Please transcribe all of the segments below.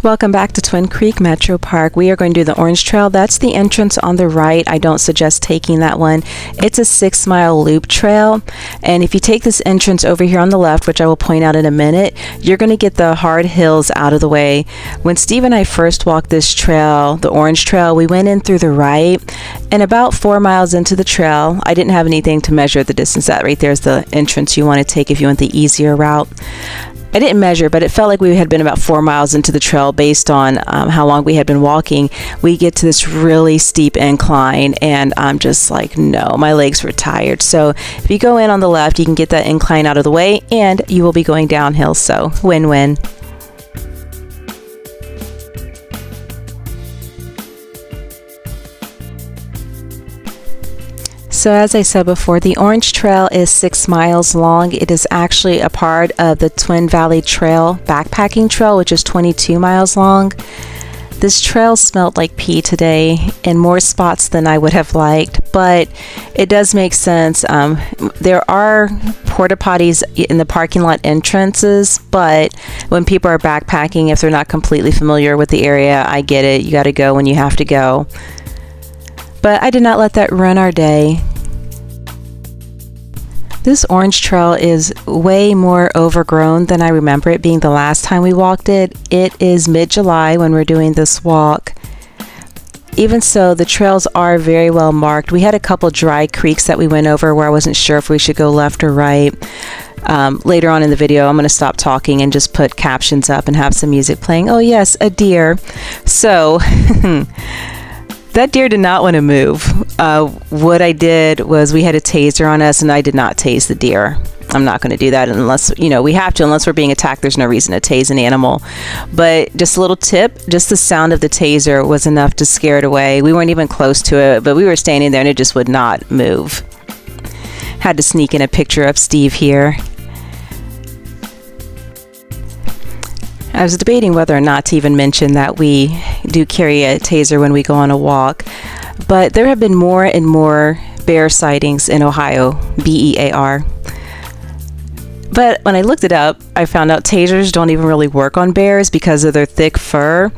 Welcome back to Twin Creek Metro Park. We are going to do the Orange Trail. That's the entrance on the right. I don't suggest taking that one. It's a 6-mile loop trail. And if you take this entrance over here on the left, which I will point out in a minute, you're going to get the hard hills out of the way. When Steve and I first walked this trail, the Orange Trail, we went in through the right. And about 4 miles into the trail, I didn't have anything to measure the distance at. Right there's the entrance you want to take if you want the easier route. I didn't measure, but it felt like we had been about 4 miles into the trail based on how long we had been walking. We get to this really steep incline, and I'm just like, no, my legs were tired. So if you go in on the left, you can get that incline out of the way, and you will be going downhill. So win-win. So as I said before, the Orange Trail is 6 miles long. It is actually a part of the Twin Valley Trail backpacking trail, which is 22 miles long. This trail smelled like pee today in more spots than I would have liked, but it does make sense. There are porta potties in the parking lot entrances, but when people are backpacking, if they're not completely familiar with the area, I get it. You got to go when you have to go. But I did not let that ruin our day. This Orange Trail is way more overgrown than I remember it being the last time we walked it. It is mid-July when we're doing this walk. Even so, the trails are very well marked. We had a couple dry creeks that we went over where I wasn't sure if we should go left or right. Later on in the video, I'm going to stop talking and just put captions up and have some music playing. Oh yes, a deer. So that deer did not want to move. What I did was we had a taser on us, and I did not tase the deer. I'm not going to do that unless, we have to. Unless we're being attacked, there's no reason to tase an animal. But just a little tip, just the sound of the taser was enough to scare it away. We weren't even close to it, but we were standing there and it just would not move. Had to sneak in a picture of Steve here. I was debating whether or not to even mention that we do carry a taser when we go on a walk, but there have been more and more bear sightings in Ohio, BEAR. But when I looked it up, I found out tasers don't even really work on bears because of their thick fur.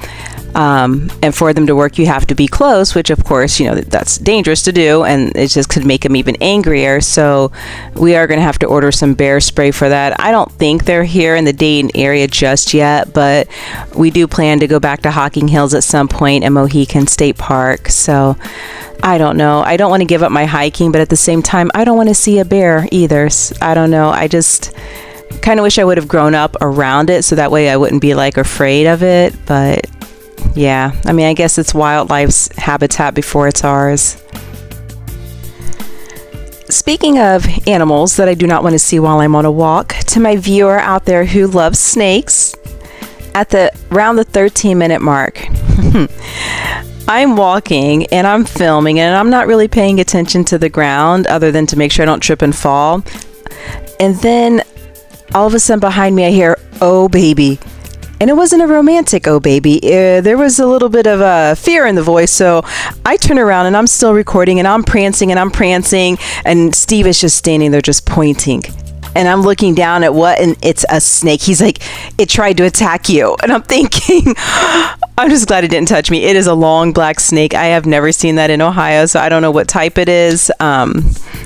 And for them to work, you have to be close, which of course, that's dangerous to do, and it just could make them even angrier. So we are going to have to order some bear spray for that. I don't think they're here in the Dayton area just yet, but we do plan to go back to Hocking Hills at some point and Mohican State Park. So I don't know. I don't want to give up my hiking, but at the same time, I don't want to see a bear either. I don't know. I just kind of wish I would have grown up around it so that way I wouldn't be afraid of it. But yeah, I guess it's wildlife's habitat before it's ours. Speaking of animals that I do not want to see while I'm on a walk, to my viewer out there who loves snakes, around the 13-minute mark, I'm walking and I'm filming and I'm not really paying attention to the ground other than to make sure I don't trip and fall. And then all of a sudden behind me I hear, "Oh baby." And it wasn't a romantic "oh baby." There was a little bit of fear in the voice. So I turn around and I'm still recording and I'm prancing and Steve is just standing there just pointing. And I'm looking down at and it's a snake. He's like, "It tried to attack you." And I'm thinking, I'm just glad it didn't touch me. It is a long black snake. I have never seen that in Ohio, so I don't know what type it is.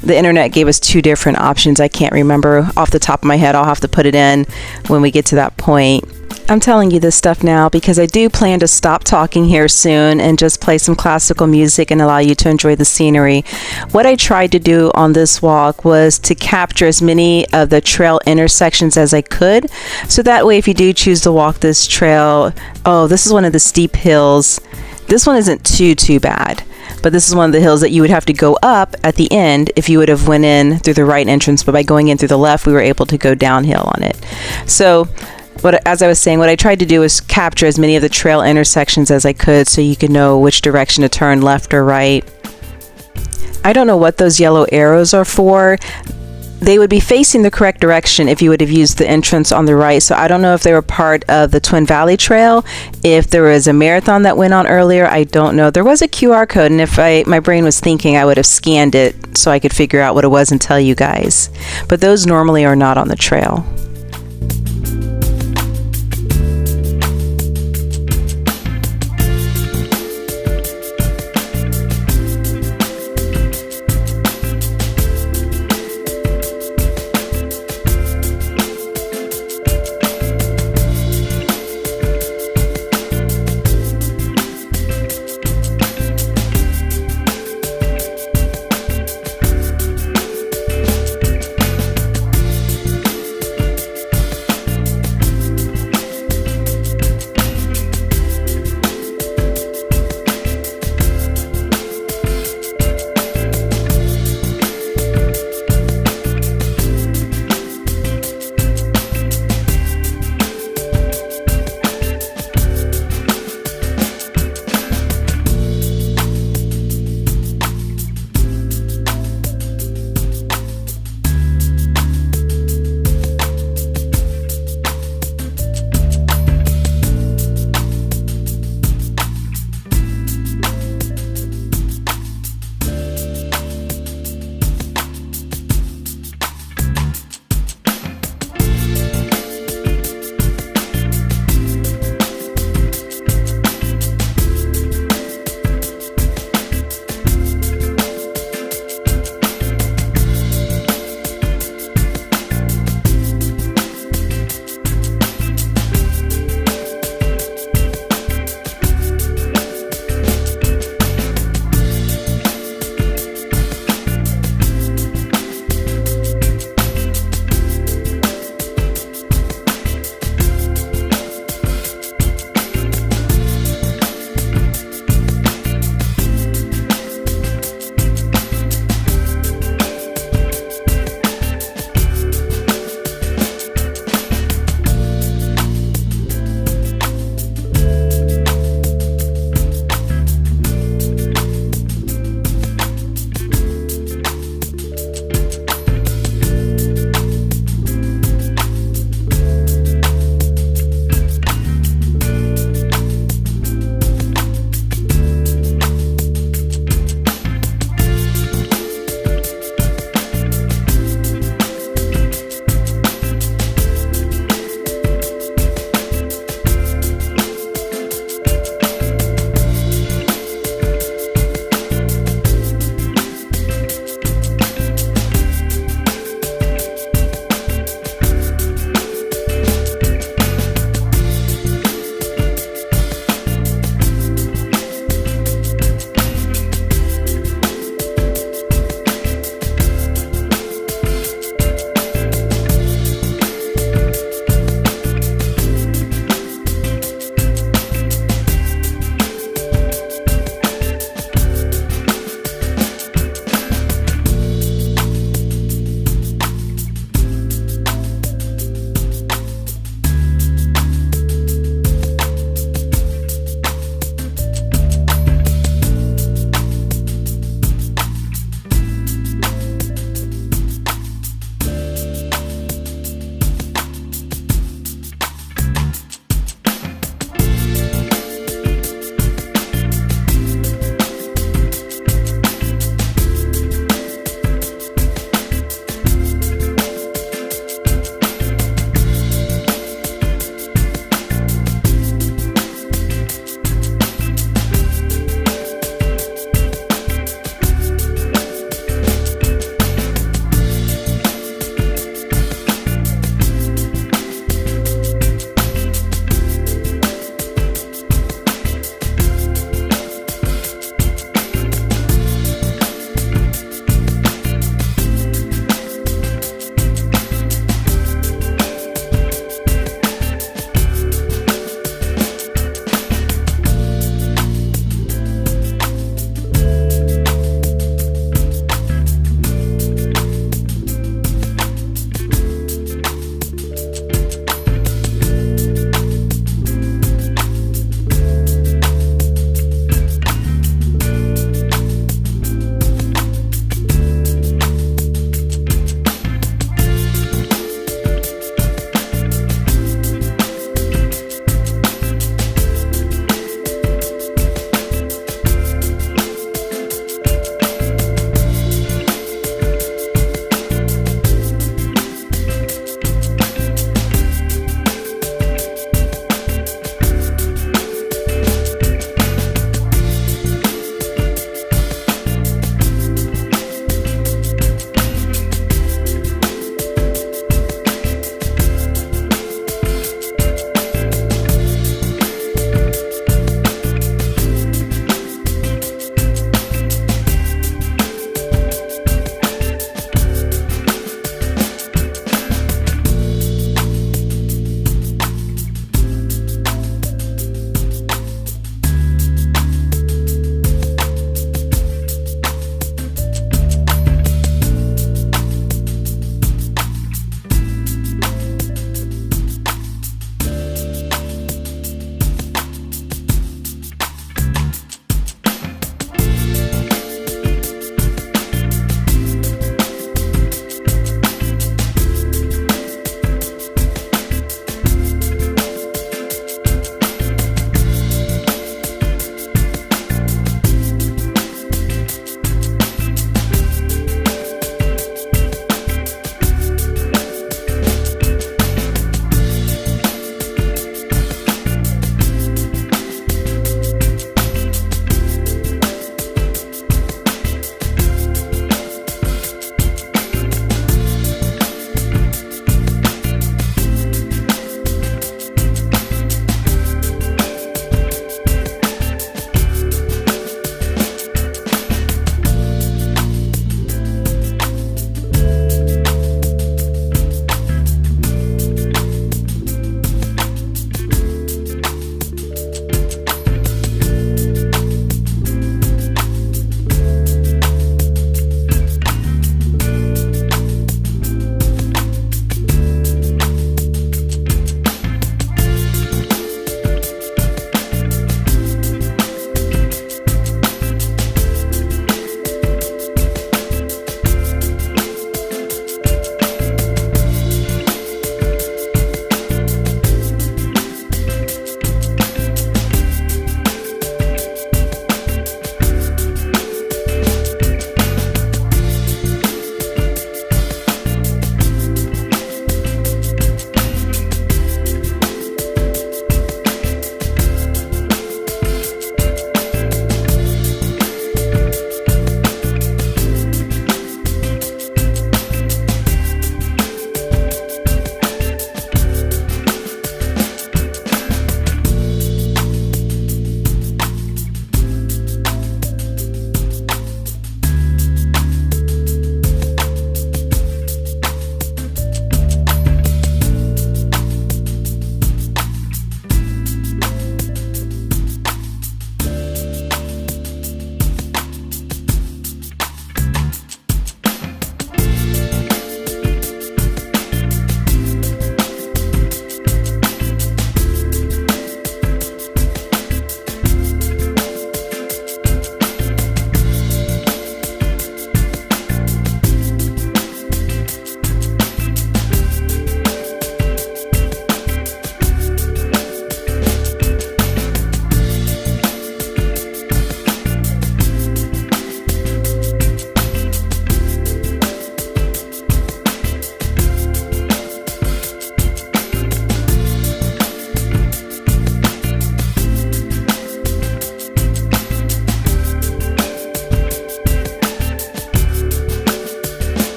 The internet gave us 2 different options. I can't remember off the top of my head. I'll have to put it in when we get to that point. I'm telling you this stuff now because I do plan to stop talking here soon and just play some classical music and allow you to enjoy the scenery. What I tried to do on this walk was to capture as many of the trail intersections as I could. So that way, if you do choose to walk this trail, this is one of the steep hills. This one isn't too bad, but this is one of the hills that you would have to go up at the end if you would have went in through the right entrance. But by going in through the left, we were able to go downhill on it. So as I was saying, what I tried to do was capture as many of the trail intersections as I could so you could know which direction to turn, left or right. I don't know what those yellow arrows are for. They would be facing the correct direction if you would have used the entrance on the right. So I don't know if they were part of the Twin Valley Trail. If there was a marathon that went on earlier, I don't know. There was a QR code, and if my brain was thinking, I would have scanned it so I could figure out what it was and tell you guys. But those normally are not on the trail.